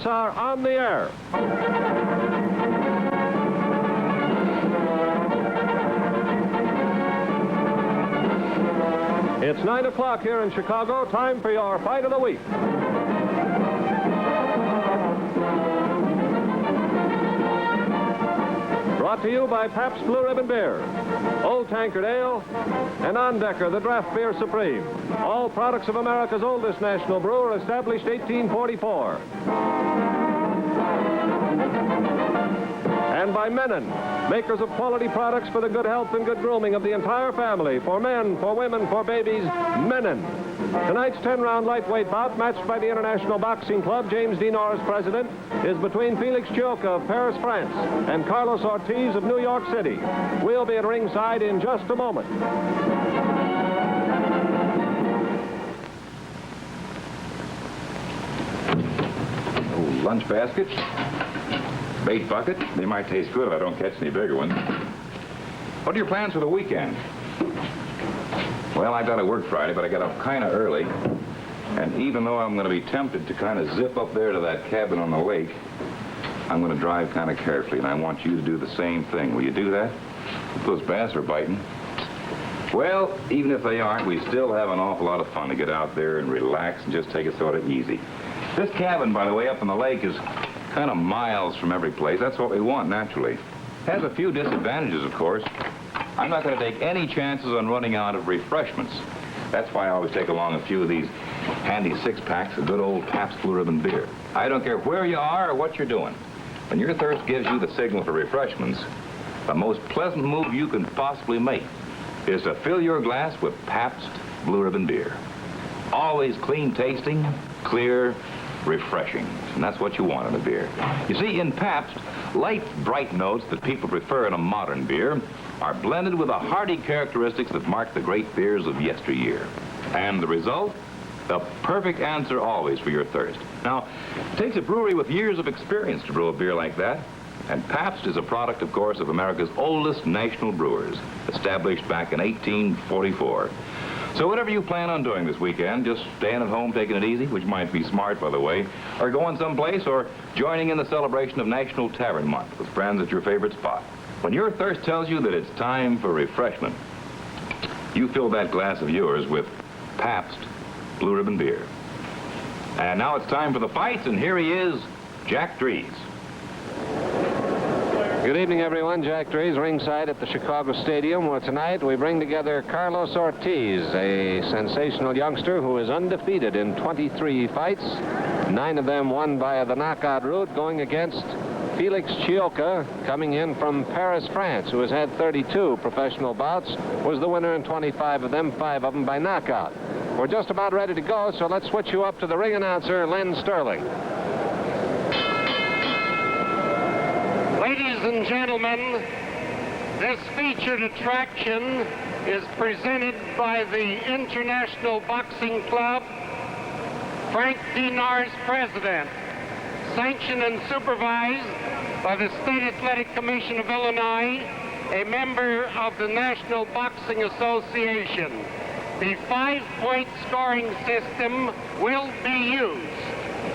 lights are on the air. It's 9 o'clock here in Chicago. Time for your Fight of the Week. Brought to you by Pabst Blue Ribbon Beer, Old Tankard Ale, and On Decker, the Draft Beer Supreme. All products of America's oldest national brewer, established 1844. And by Menon, makers of quality products for the good health and good grooming of the entire family, for men, for women, for babies, Menon. Tonight's 10-round lightweight bout, matched by the International Boxing Club, James D. Norris, president, is between Feliz Chioccal of Paris, France, and Carlos Ortiz of New York City. We'll be at ringside in just a moment. Oh, lunch baskets. Bait bucket. They might taste good if I don't catch any bigger ones. What are your plans for the weekend? Well, I got to work Friday, but I got up kind of early. And even though I'm going to be tempted to kind of zip up there to that cabin on the lake, I'm going to drive kind of carefully, and I want you to do the same thing. Will you do that? If those bass are biting. Well, even if they aren't, we still have an awful lot of fun to get out there and relax and just take it sort of easy. This cabin, by the way, up on the lake is kind of miles from every place. That's what we want, naturally. Has a few disadvantages, of course. I'm not going to take any chances on running out of refreshments. That's why I always take along a few of these handy six-packs of good old Pabst Blue Ribbon beer. I don't care where you are or what you're doing. When your thirst gives you the signal for refreshments, the most pleasant move you can possibly make is to fill your glass with Pabst Blue Ribbon beer. Always clean tasting, clear, refreshing. And that's what you want in a beer. You see, in Pabst, light, bright notes that people prefer in a modern beer are blended with the hearty characteristics that mark the great beers of yesteryear. And the result? The perfect answer always for your thirst. Now, it takes a brewery with years of experience to brew a beer like that. And Pabst is a product, of course, of America's oldest national brewers, established back in 1844. So whatever you plan on doing this weekend, just staying at home, taking it easy, which might be smart, by the way, or going someplace, or joining in the celebration of National Tavern Month with friends at your favorite spot. When your thirst tells you that it's time for refreshment, you fill that glass of yours with Pabst Blue Ribbon beer. And now it's time for the fights, and here he is, Jack Drees. Good evening, everyone. Jack Drees, ringside at the Chicago Stadium, where tonight we bring together Carlos Ortiz, a sensational youngster who is undefeated in 23 fights, 9 of them won by the knockout route, going against Feliz Chioccal, coming in from Paris, France, who has had 32 professional bouts, was the winner in 25 of them, 5 of them by knockout. We're just about ready to go, so let's switch you up to the ring announcer, Len Sterling. Ladies and gentlemen, this featured attraction is presented by the International Boxing Club, Frank D. Norris, president, sanctioned and supervised by the State Athletic Commission of Illinois, a member of the National Boxing Association. The 5-point scoring system will be used.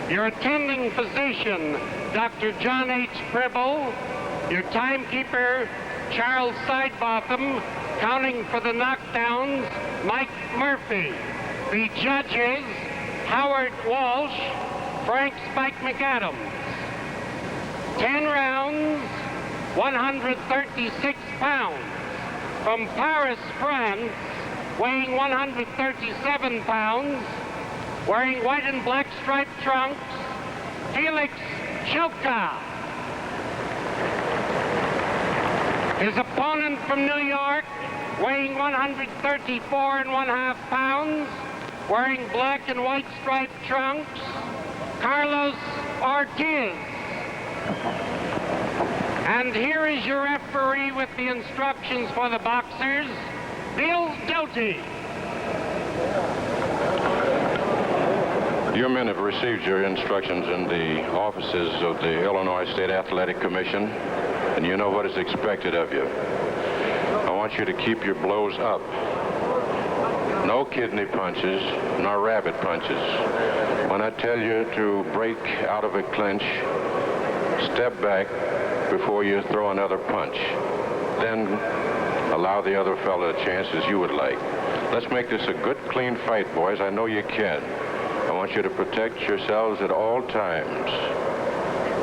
Your attending physician, Dr. John H. Pribble, your timekeeper, Charles Sidebotham, counting for the knockdowns, Mike Murphy. The judges, Howard Walsh, Frank Spike McAdams. 10 rounds, 136 pounds. From Paris, France, weighing 137 pounds, wearing white and black striped trunks, Felix Chioccal. His opponent from New York, weighing 134.5 pounds, wearing black and white striped trunks, Carlos Ortiz. And here is your referee with the instructions for the boxers, Bill Doty. Your men have received your instructions in the offices of the Illinois State Athletic Commission, and you know what is expected of you. I want you to keep your blows up. No kidney punches, nor rabbit punches. When I tell you to break out of a clinch, step back before you throw another punch. Then allow the other fellow a chance as you would like. Let's make this a good, clean fight, boys. I know you can. I want you to protect yourselves at all times.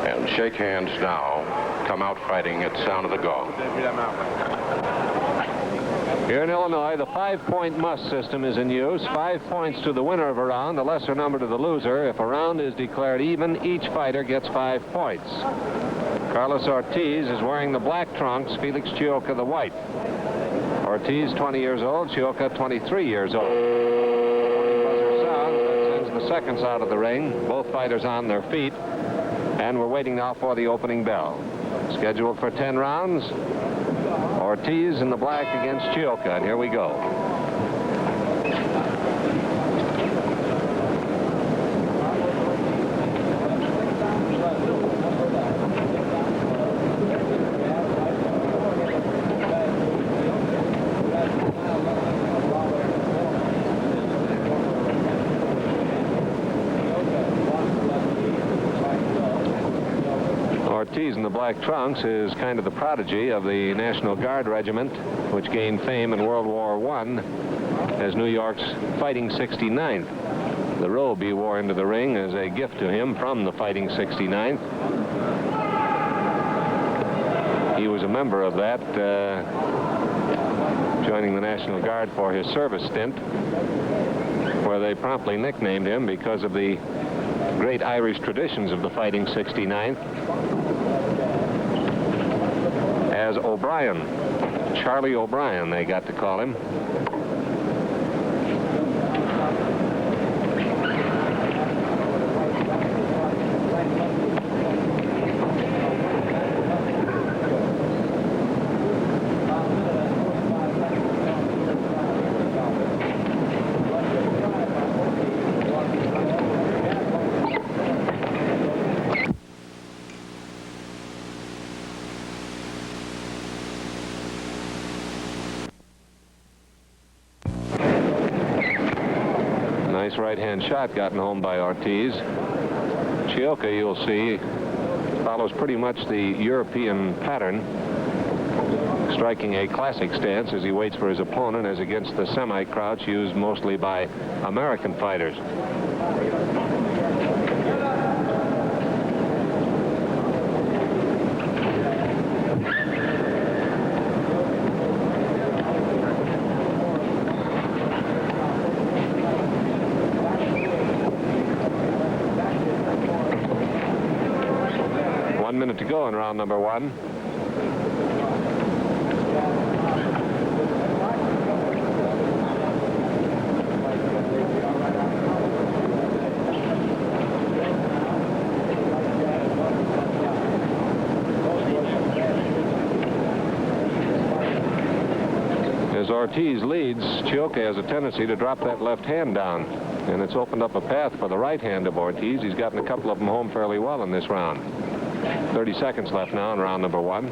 And shake hands now. Come out fighting at the sound of the gong. Here in Illinois, the 5-point must system is in use. 5 points to the winner of a round, a lesser number to the loser. If a round is declared even, each fighter gets 5 points. Carlos Ortiz is wearing the black trunks, Felix Chioccal the white. Ortiz, 20 years old, Chioccal, 23 years old. Buzzer sounds, that sends the seconds out of the ring. Both fighters on their feet. And we're waiting now for the opening bell. Scheduled for 10 rounds. Ortiz in the black against Chioccal, and here we go. Ortiz in the black trunks is kind of the prodigy of the National Guard Regiment, which gained fame in World War I as New York's Fighting 69th. The robe he wore into the ring is a gift to him from the Fighting 69th. He was a member of that, joining the National Guard for his service stint, where they promptly nicknamed him because of the great Irish traditions of the Fighting 69th as O'Brien. Charlie O'Brien, they got to call him. Nice right-hand shot gotten home by Ortiz. Chioccal, you'll see, follows pretty much the European pattern, striking a classic stance as he waits for his opponent, as against the semi-crouch used mostly by American fighters. To go in round number 1. As Ortiz leads, Chioccal has a tendency to drop that left hand down, and it's opened up a path for the right hand of Ortiz. He's gotten a couple of them home fairly well in this round. 30 seconds left now in round number 1.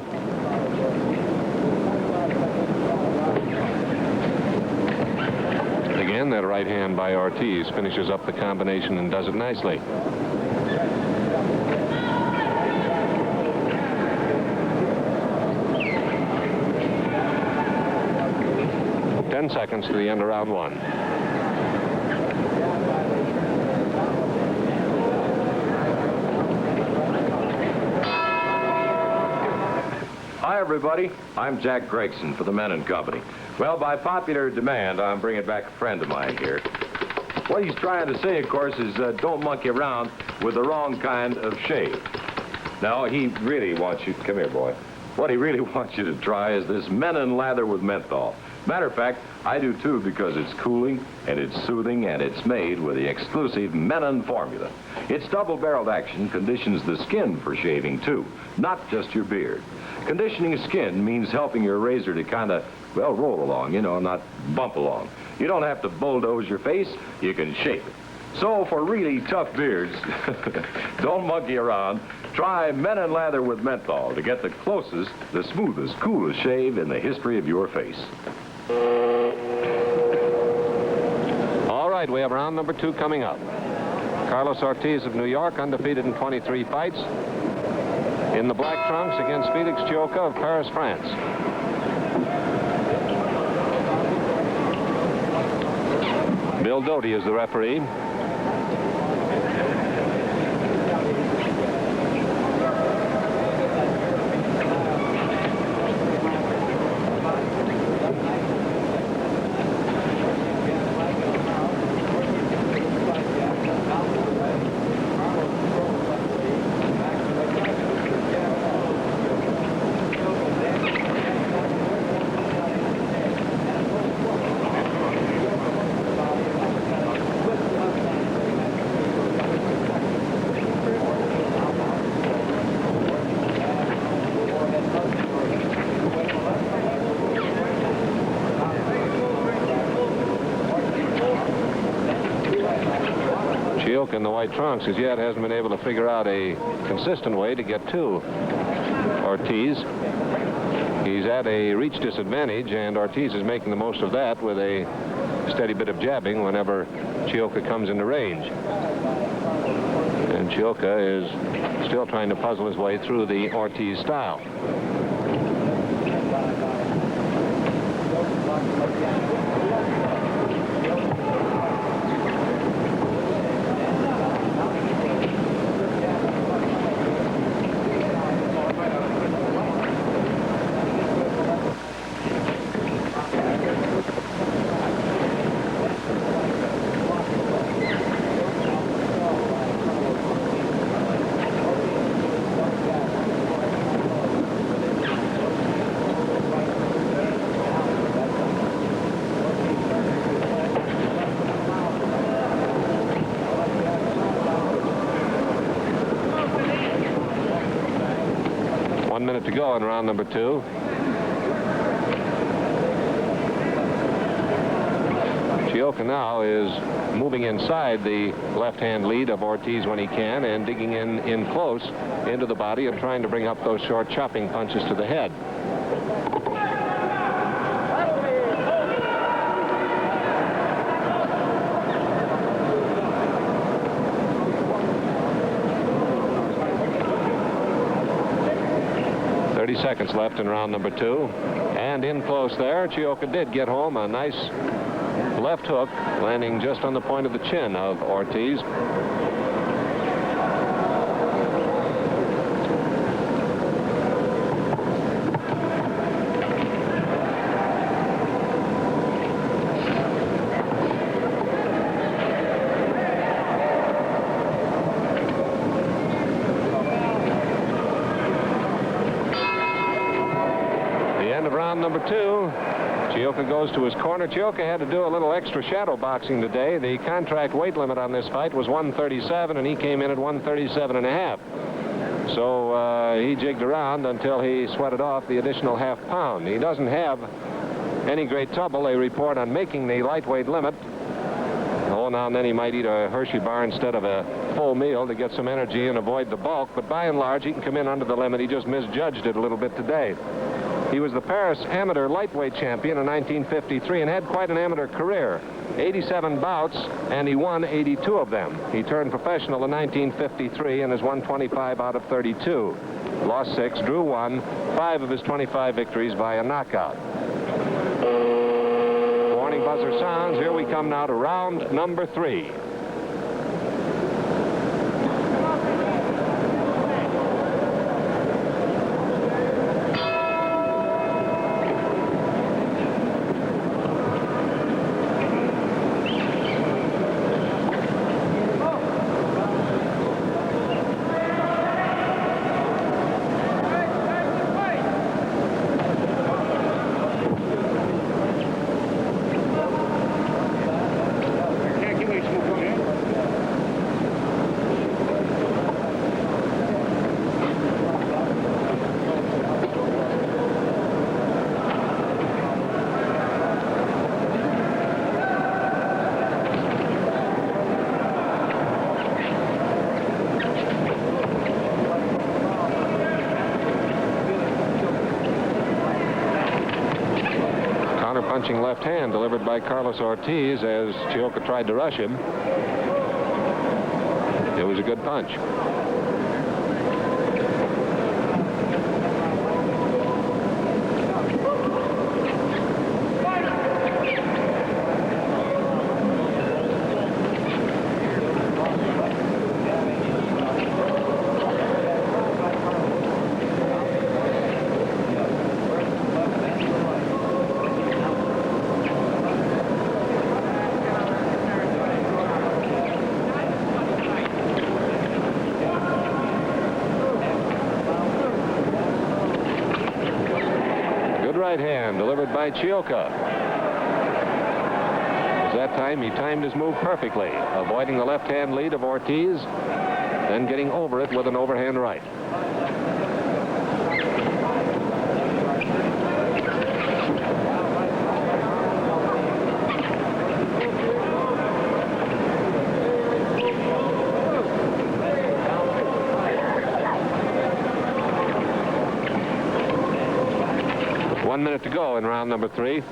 Again, that right hand by Ortiz finishes up the combination and does it nicely. Ten seconds to the end of round 1. Hi, everybody. I'm Jack Gregson for the Menon Company. Well, by popular demand, I'm bringing back a friend of mine here. What he's trying to say, of course, is don't monkey around with the wrong kind of shave. Now, he really wants you... Come here, boy. What he really wants you to try is this Menon lather with menthol. Matter of fact, I do too, because it's cooling and it's soothing and it's made with the exclusive Menon formula. Its double-barreled action conditions the skin for shaving too, not just your beard. Conditioning skin means helping your razor to kind of, well, roll along, you know, not bump along. You don't have to bulldoze your face, you can shape it. So for really tough beards, don't monkey around. Try Menon lather with menthol to get the closest, the smoothest, coolest shave in the history of your face. have round number 2 coming up. Carlos Ortiz of New York, undefeated in 23 fights, in the black trunks against Feliz Chioccal of Paris, France. Bill Doty is the referee. Chioccal in the white trunks as yet hasn't been able to figure out a consistent way to get to Ortiz. He's at a reach disadvantage, and Ortiz is making the most of that with a steady bit of jabbing whenever Chioccal comes into range. And Chioccal is still trying to puzzle his way through the Ortiz style. To go in round number 2. Chioccal now is moving inside the left-hand lead of Ortiz when he can, and digging in close into the body and trying to bring up those short chopping punches to the head. Seconds left in round number 2, and in close there, Chioccal did get home a nice left hook, landing just on the point of the chin of Ortiz. Number 2, Chioccal goes to his corner. Chioccal had to do a little extra shadow boxing today. The contract weight limit on this fight was 137, and he came in at 137 and a half. So he jigged around until he sweated off the additional half pound. He doesn't have any great trouble, they report, on making the lightweight limit. Oh, now and then he might eat a Hershey bar instead of a full meal to get some energy and avoid the bulk, but by and large he can come in under the limit. He just misjudged it a little bit today. He was the Paris amateur lightweight champion in 1953 and had quite an amateur career. 87 bouts, and he won 82 of them. He turned professional in 1953 and has won 25 out of 32. Lost 6, drew 1, 5 of his 25 victories via knockout. Warning buzzer sounds. Here we come now to round number 3. punching left hand delivered by Carlos Ortiz as Chioccal tried to rush him. It was a good punch. Right hand delivered by Chioccal. That time he timed his move perfectly, avoiding the left-hand lead of Ortiz, then getting over it with an overhand right. One minute to go in round number 3.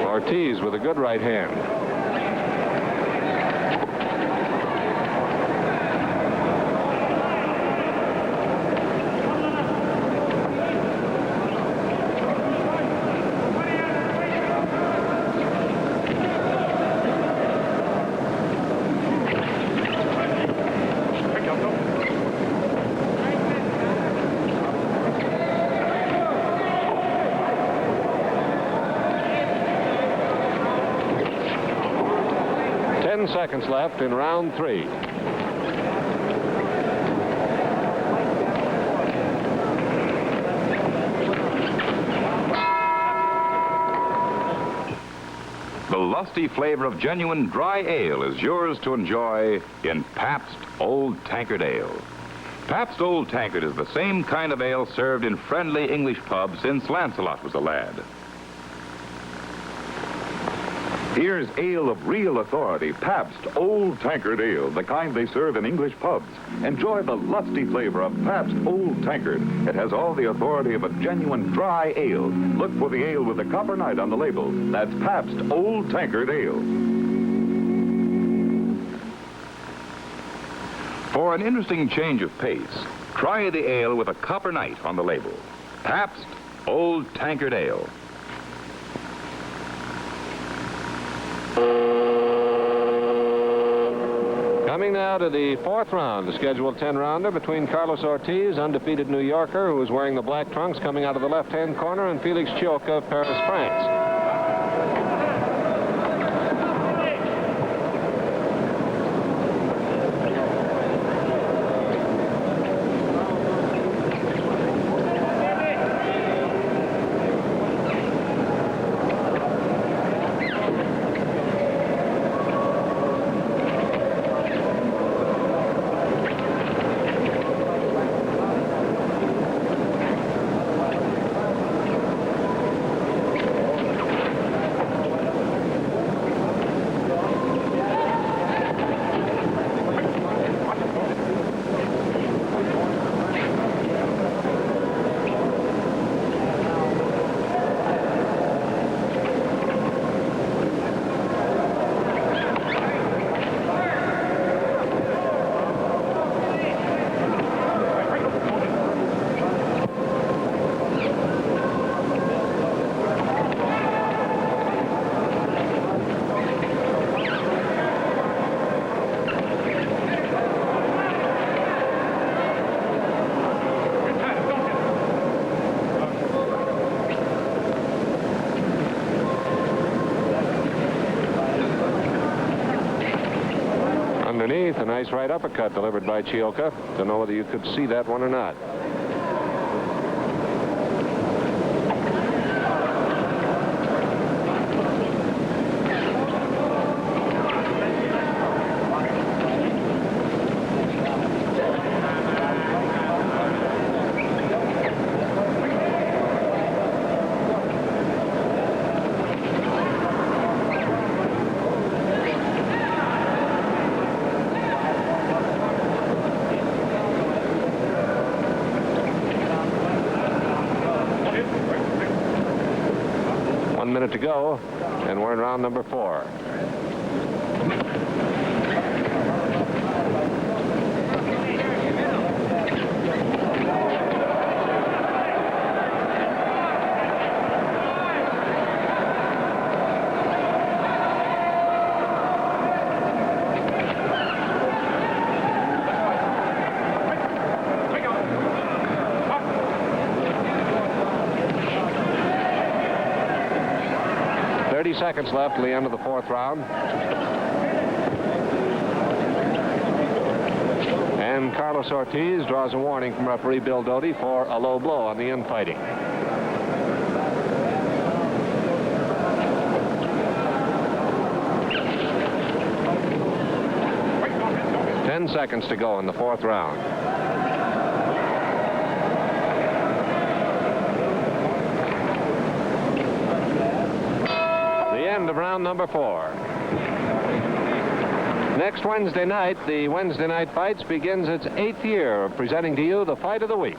Ortiz with a good right hand. Seconds left in round 3. The lusty flavor of genuine dry ale is yours to enjoy in Pabst Old Tankard Ale. Pabst Old Tankard is the same kind of ale served in friendly English pubs since Lancelot was a lad. Here's ale of real authority, Pabst Old Tankard Ale, the kind they serve in English pubs. Enjoy the lusty flavor of Pabst Old Tankard. It has all the authority of a genuine dry ale. Look for the ale with the copper knight on the label. That's Pabst Old Tankard Ale. For an interesting change of pace, try the ale with a copper knight on the label. Pabst Old Tankard Ale. Coming now to the 4th round, the scheduled 10-rounder between Carlos Ortiz, undefeated New Yorker, who is wearing the black trunks coming out of the left-hand corner, and Felix Chioccal of Paris, France. Underneath, a nice right uppercut delivered by Chioccal. Don't know whether you could see that one or not. minute to go, and we're in round number 4. Seconds left to the end of the 4th round. And Carlos Ortiz draws a warning from referee Bill Doty for a low blow on the infighting. Ten seconds to go in the 4th round. Of round number 4. Next Wednesday night, the Wednesday Night Fights begins its 8th year of presenting to you the fight of the week.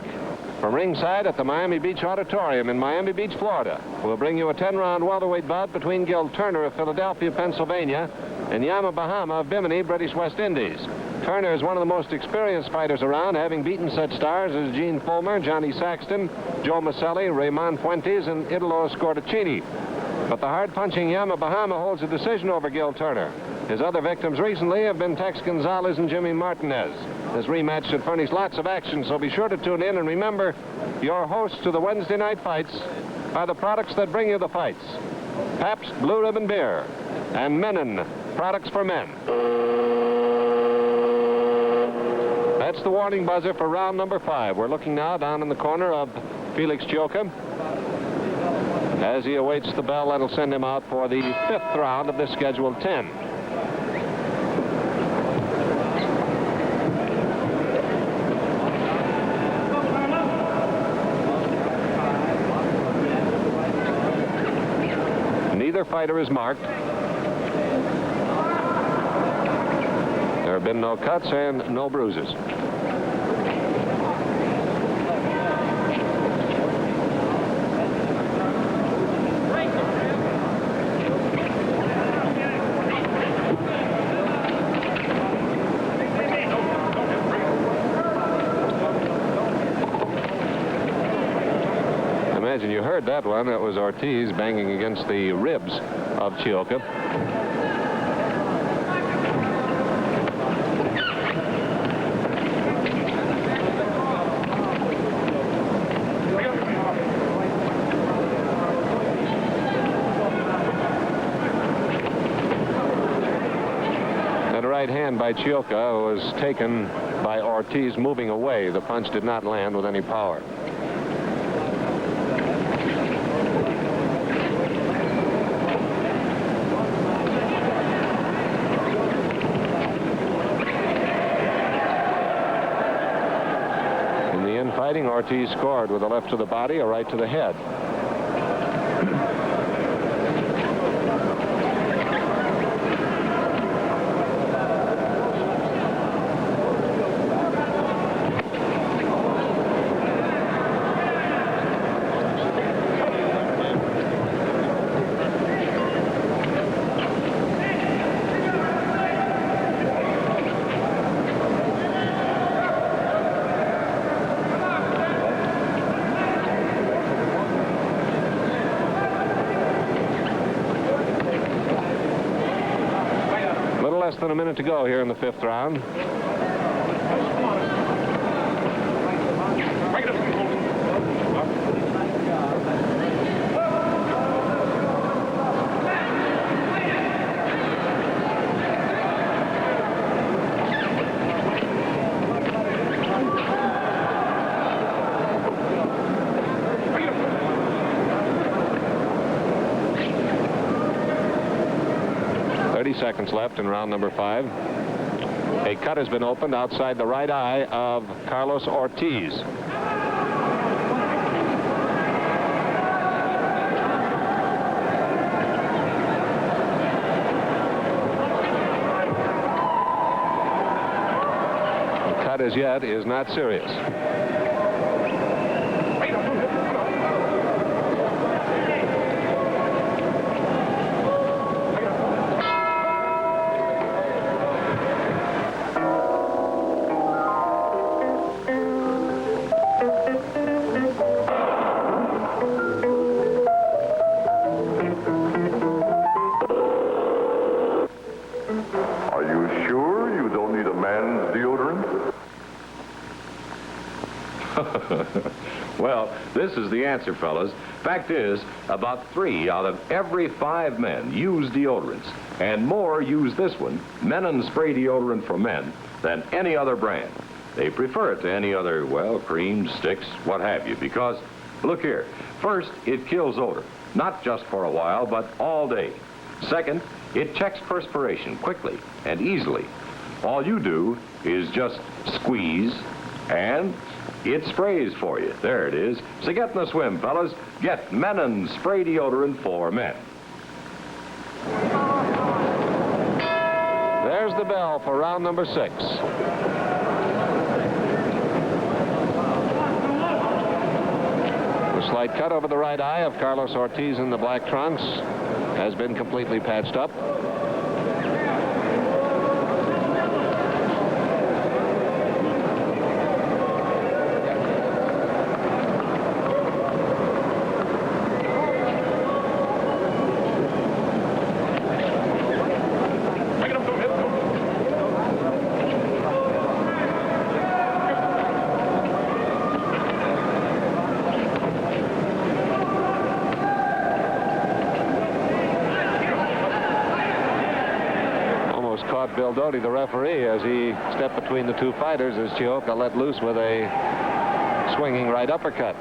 From ringside at the Miami Beach Auditorium in Miami Beach, Florida, we'll bring you a 10-round welterweight bout between Gil Turner of Philadelphia, Pennsylvania, and Yama Bahama of Bimini, British West Indies. Turner is one of the most experienced fighters around, having beaten such stars as Gene Fulmer, Johnny Saxton, Joe Maselli, Raymond Fuentes, and Italo Scordaccini. But the hard-punching Yama Bahama holds a decision over Gil Turner. His other victims recently have been Tex Gonzalez and Jimmy Martinez. This rematch should furnish lots of action, so be sure to tune in. And remember, your hosts to the Wednesday Night Fights are the products that bring you the fights. Pabst Blue Ribbon Beer and Menon, products for men. That's the warning buzzer for round number 5. We're looking now down in the corner of Felix Chioccal as he awaits the bell that'll send him out for the 5th round of this scheduled 10. Neither fighter is marked. There have been no cuts and no bruises. Imagine you heard that one. That was Ortiz banging against the ribs of Chioccal. That right hand by Chioccal was taken by Ortiz moving away. The punch did not land with any power. Ortiz scored with a left to the body, a right to the head. Less than a minute to go here in the 5th round. Seconds left in round number 5. A cut has been opened outside the right eye of Carlos Ortiz. The cut as yet is not serious. Well, this is the answer, fellas. Fact is, about 3 out of every 5 men use deodorants, and more use this one, Men & Spray deodorant for men, than any other brand. They prefer it to any other, well, creams, sticks, what have you, because, look here, first, it kills odor, not just for a while, but all day. Second, it checks perspiration quickly and easily. All you do is just squeeze, and it sprays for you. There it is. So get in the swim, fellas. Get Men & Spray deodorant for men. There's the bell for round number 6. The slight cut over the right eye of Carlos Ortiz in the black trunks has been completely patched up. Caught Bill Doty, the referee, as he stepped between the 2 fighters as Chioccal let loose with a swinging right uppercut.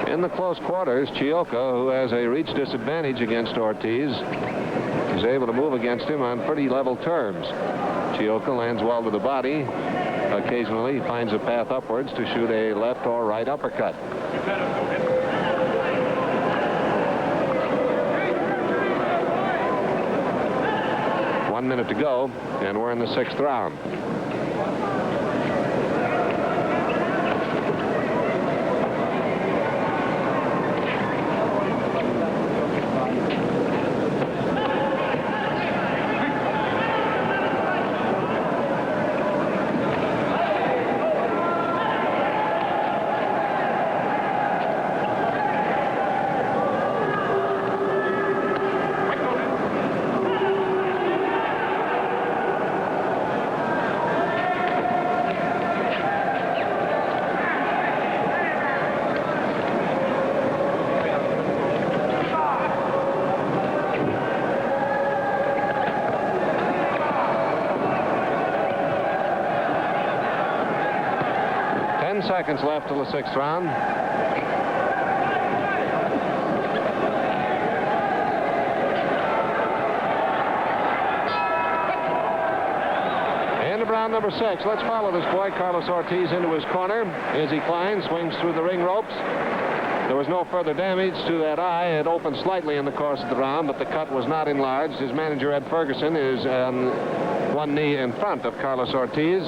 In the close quarters, Chioccal, who has a reach disadvantage against Ortiz, is able to move against him on pretty level terms. Chioccal lands well to the body. Occasionally, he finds a path upwards to shoot a left or right uppercut. One minute to go, and we're in the 6th round. Seconds left till the 6th round. End of round number 6. Let's follow this boy, Carlos Ortiz, into his corner. As he climbs, swings through the ring ropes. There was no further damage to that eye. It opened slightly in the course of the round, but the cut was not enlarged. His manager, Ed Ferguson, is on one knee in front of Carlos Ortiz.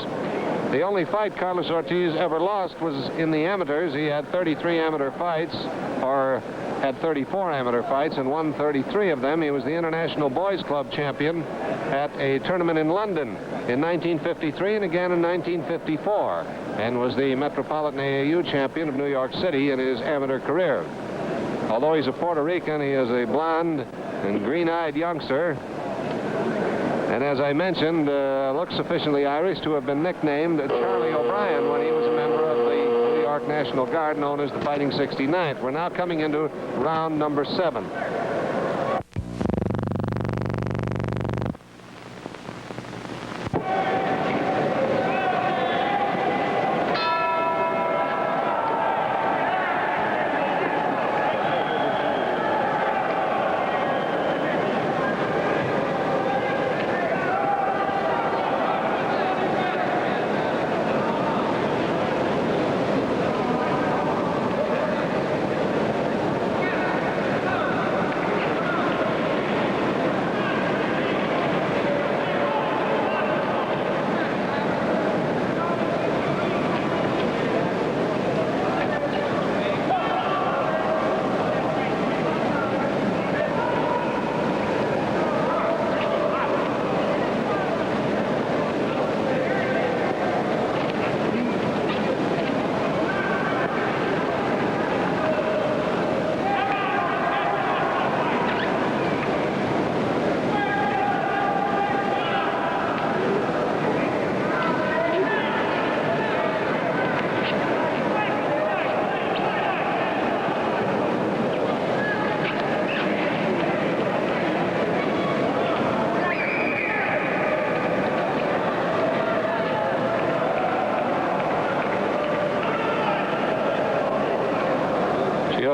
The only fight Carlos Ortiz ever lost was in the amateurs. He had 33 amateur fights, or had 34 amateur fights, and won 33 of them. He was the International Boys Club champion at a tournament in London in 1953 and again in 1954, and was the Metropolitan AAU champion of New York City in his amateur career. Although he's a Puerto Rican, he is a blonde and green-eyed youngster. And as I mentioned, looks sufficiently Irish to have been nicknamed Charlie O'Brien when he was a member of the New York National Guard, known as the Fighting 69th. We're now coming into round number 7.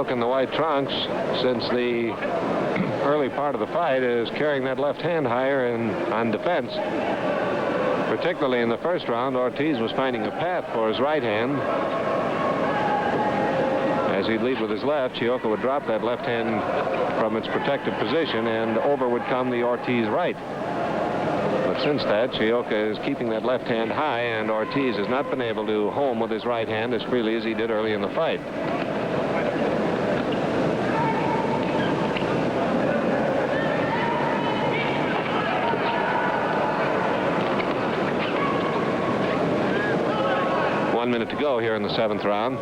Chioccal in the white trunks, since the early part of the fight, is carrying that left hand higher on defense. Particularly in the first round, Ortiz was finding a path for his right hand. As he'd lead with his left, Chioccal would drop that left hand from its protective position, and over would come the Ortiz right. But since that, Chioccal is keeping that left hand high, and Ortiz has not been able to home with his right hand as freely as he did early in the fight. One minute to go here in the 7th round.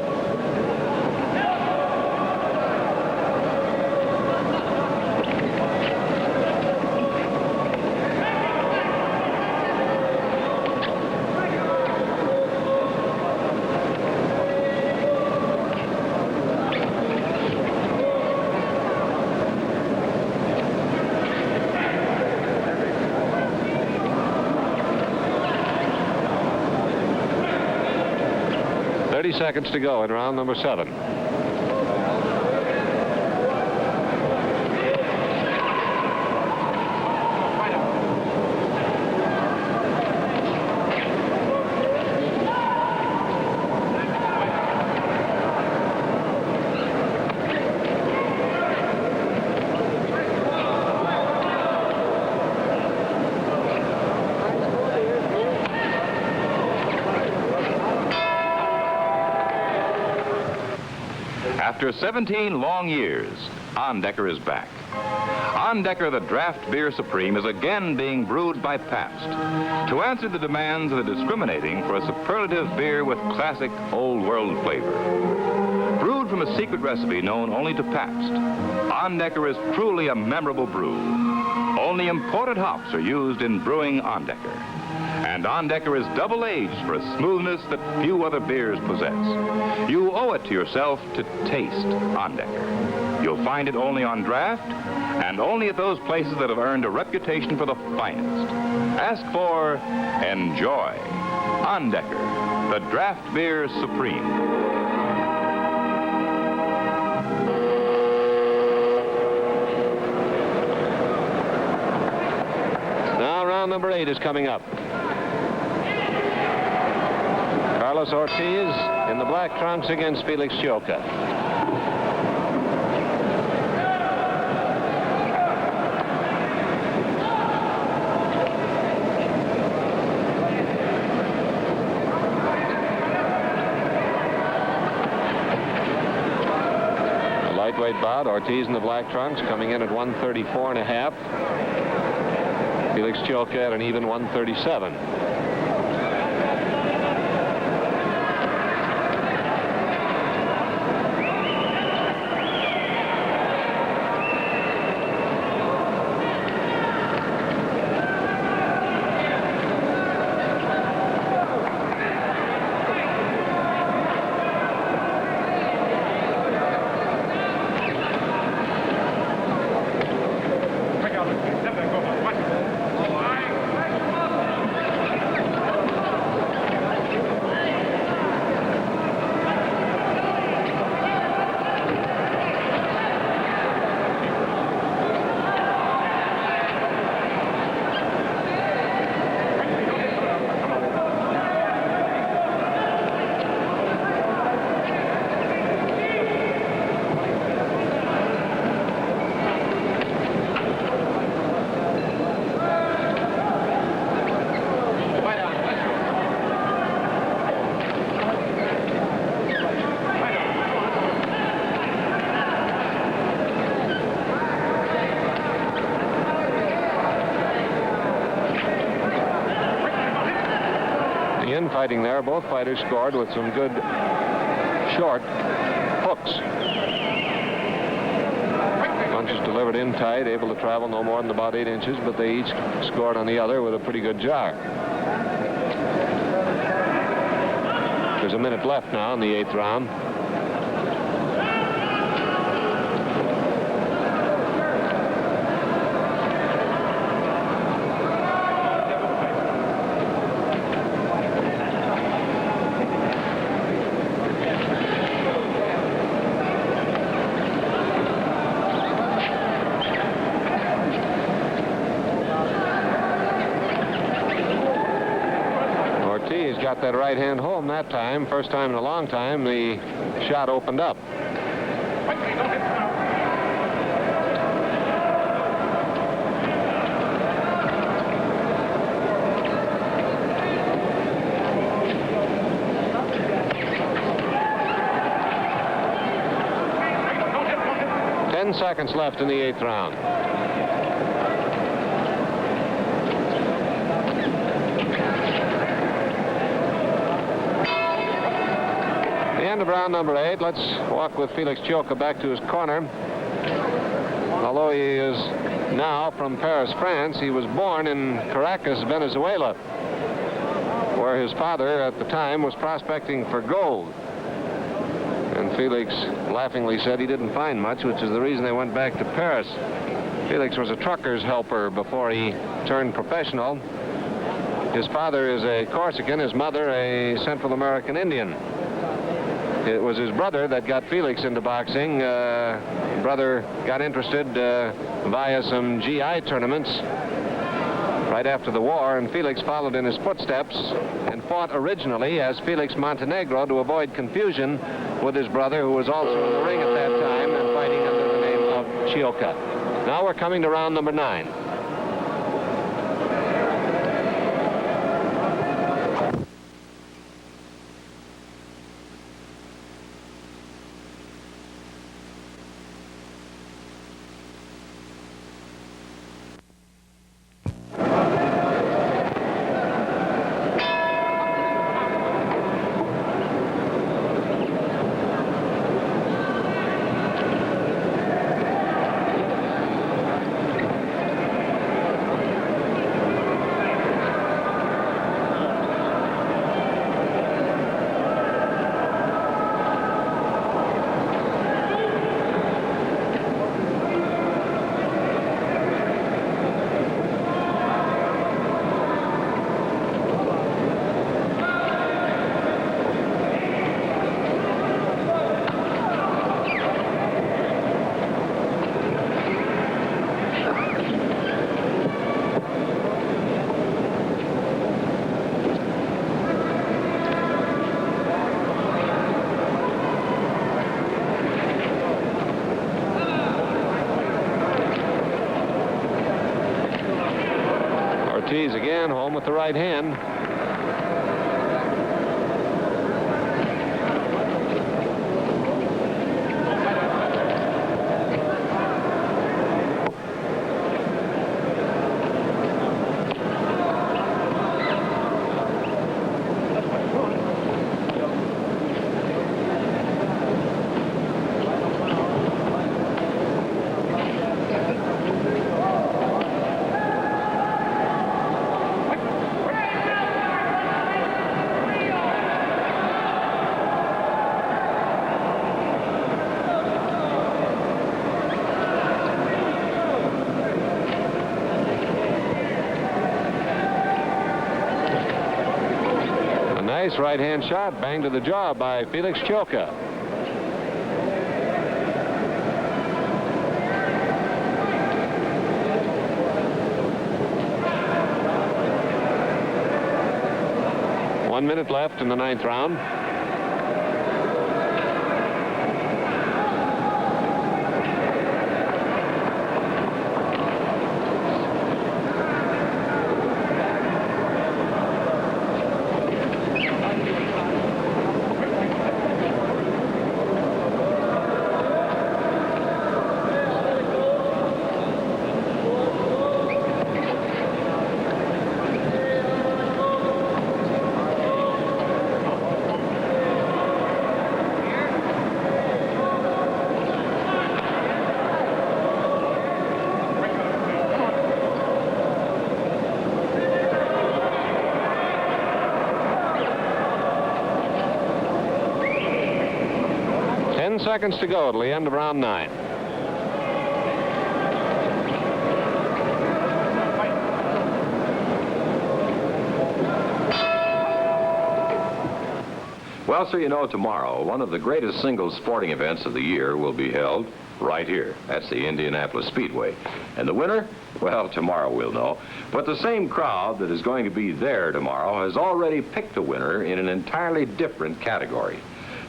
Seconds to go in round number 7. After 17 long years, Ondecker is back. Ondecker, the draft beer supreme, is again being brewed by Pabst to answer the demands of the discriminating for a superlative beer with classic old world flavor. Brewed from a secret recipe known only to Pabst, Ondecker is truly a memorable brew. Only imported hops are used in brewing Ondecker. And Ondecker is double-aged for a smoothness that few other beers possess. You owe it to yourself to taste Ondecker. You'll find it only on draft and only at those places that have earned a reputation for the finest. Ask for Enjoy. Ondecker, the draft beer supreme. Now round number 8 is coming up. Carlos Ortiz in the black trunks against Felix Chioccal. A lightweight bout. Ortiz in the black trunks coming in at 134.5. Felix Chioccal at an even 137. Fighting there, both fighters scored with some good short hooks. Punches delivered in tight, able to travel no more than about 8 inches, but they each scored on the other with a pretty good jar. There's a minute left now in the 8th round. got that right hand home that time. First time in a long time the shot opened up. Seconds left in the 8th round. The end of round number 8. Let's walk with Felix Chioccal back to his corner. Although he is now from Paris, France, he was born in Caracas, Venezuela, where his father at the time was prospecting for gold. And Felix laughingly said he didn't find much, which is the reason they went back to Paris. Felix was a trucker's helper before he turned professional. His father is a Corsican, his mother a Central American Indian. It was his brother that got Felix into boxing. Brother got interested via some GI tournaments right after the war, and Felix followed in his footsteps and fought originally as Felix Montenegro to avoid confusion with his brother, who was also in the ring at that time and fighting under the name of Chioccal. Now we're coming to round number 9. Ortiz again, home with the right hand. Nice right-hand shot, bang to the jaw by Felix Chioccal. One minute left in the 9th round. Seconds to go till the end of round 9. Well, so you know, tomorrow, one of the greatest singles sporting events of the year will be held right here. That's the Indianapolis Speedway. And the winner? Well, tomorrow we'll know. But the same crowd that is going to be there tomorrow has already picked a winner in an entirely different category.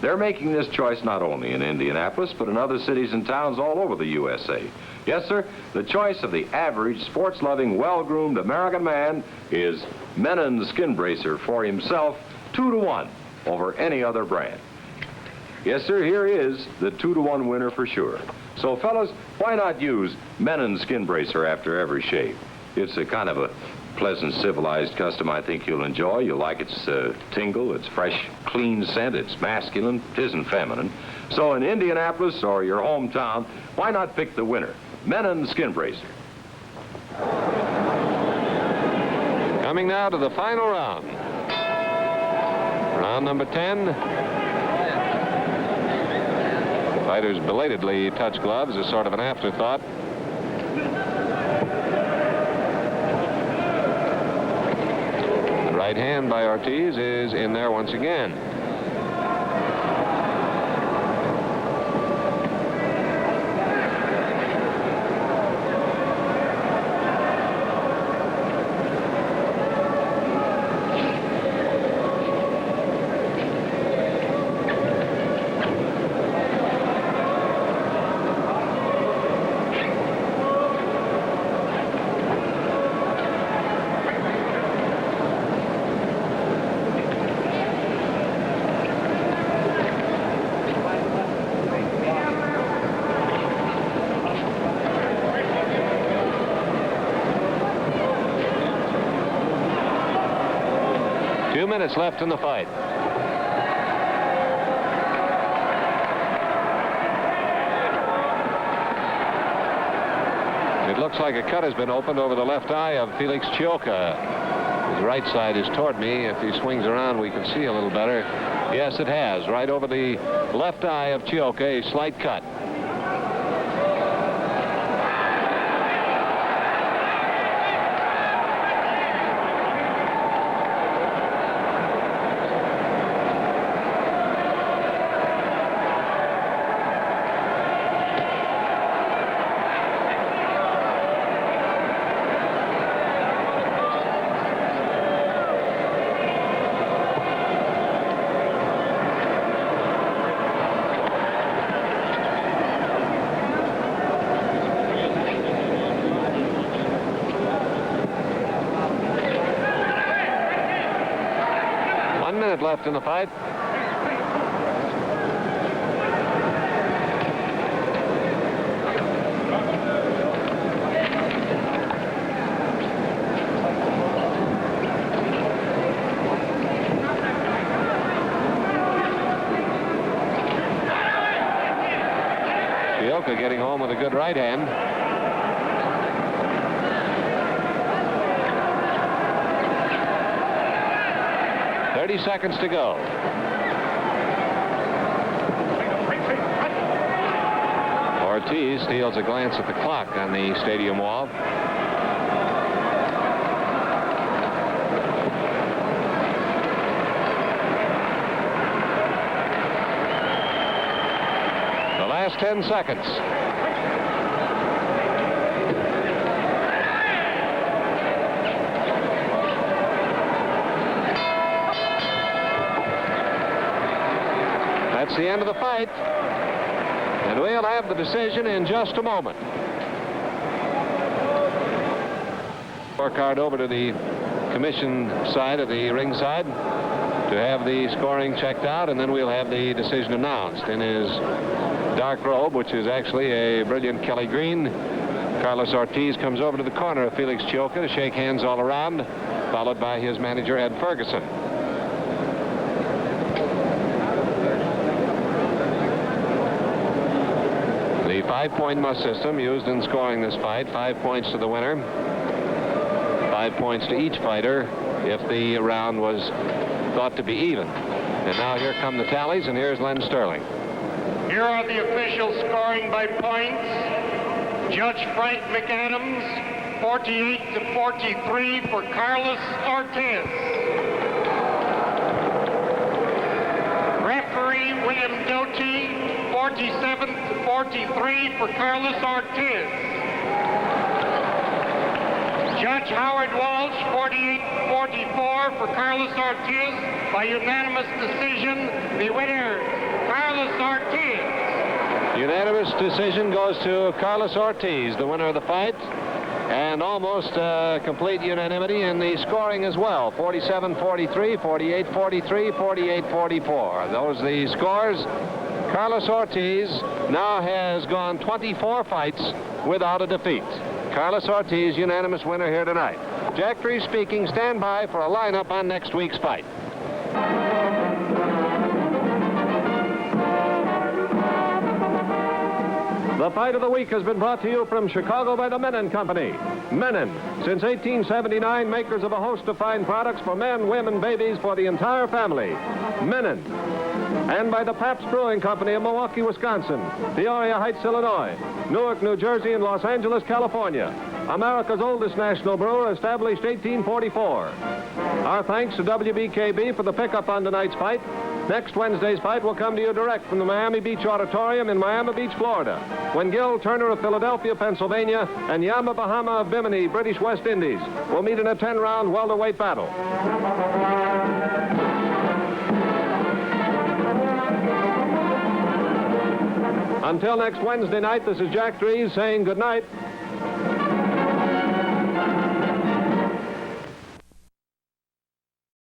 They're making this choice not only in Indianapolis, but in other cities and towns all over the USA. Yes, sir, the choice of the average, sports-loving, well-groomed American man is Menon Skin Bracer for himself, 2-to-1 over any other brand. Yes, sir, here is the 2-to-1 winner for sure. So, fellas, why not use Menon Skin Bracer after every shave? It's a kind of a pleasant, civilized custom I think you'll enjoy. You'll like its tingle, its fresh, clean scent. It's masculine, it isn't feminine. So in Indianapolis or your hometown, why not pick the winner, Menon Skin Bracer? Coming now to the final round. Round number 10. Fighters belatedly touch gloves as sort of an afterthought. The right hand by Ortiz is in there once again. Minutes left in the fight. It looks like a cut has been opened over the left eye of Felix Chioccal. His right side is toward me. If he swings around, we can see a little better. Yes, it has. Right over the left eye of Chioccal, a slight cut. Left in the fight. Chioccal getting home with a good right hand. Seconds to go. Ortiz steals a glance at the clock on the stadium wall. The last 10 seconds. That's the end of the fight, and we'll have the decision in just a moment. Scorecard over to the commission side of the ring side to have the scoring checked out, and then we'll have the decision announced. In his dark robe, which is actually a brilliant Kelly green, Carlos Ortiz comes over to the corner of Felix Chioccal to shake hands all around, followed by his manager, Ed Ferguson. The 5-point must system used in scoring this fight. 5 points to the winner. 5 points to each fighter if the round was thought to be even. And now here come the tallies, and here's Len Sterling. Here are the official scoring by points. Judge Frank McAdams, 48-43 for Carlos Ortiz. Referee William Doty, 47-43 for Carlos Ortiz. Judge Howard Walsh, 48-44 for Carlos Ortiz. By unanimous decision, the winner, Carlos Ortiz. Unanimous decision goes to Carlos Ortiz, the winner of the fight. And almost complete unanimity in the scoring as well. 47-43, 48-43, 48-44. Those are the scores. Carlos Ortiz now has gone 24 fights without a defeat. Carlos Ortiz, unanimous winner here tonight. Jack Drees speaking. Stand by for a lineup on next week's fight. The fight of the week has been brought to you from Chicago by the Mennen Company. Mennen, since 1879, makers of a host of fine products for men, women, babies, for the entire family. Mennen. And by the Pabst Brewing Company of Milwaukee, Wisconsin, Peoria Heights, Illinois, Newark, New Jersey, and Los Angeles, California. America's oldest national brewer, established 1844. Our thanks to WBKB for the pickup on tonight's fight. Next Wednesday's fight will come to you direct from the Miami Beach Auditorium in Miami Beach, Florida, when Gil Turner of Philadelphia, Pennsylvania, and Yama Bahama of Bimini, British West Indies, will meet in a 10-round welterweight battle. Until next Wednesday night, this is Jack Drees saying good night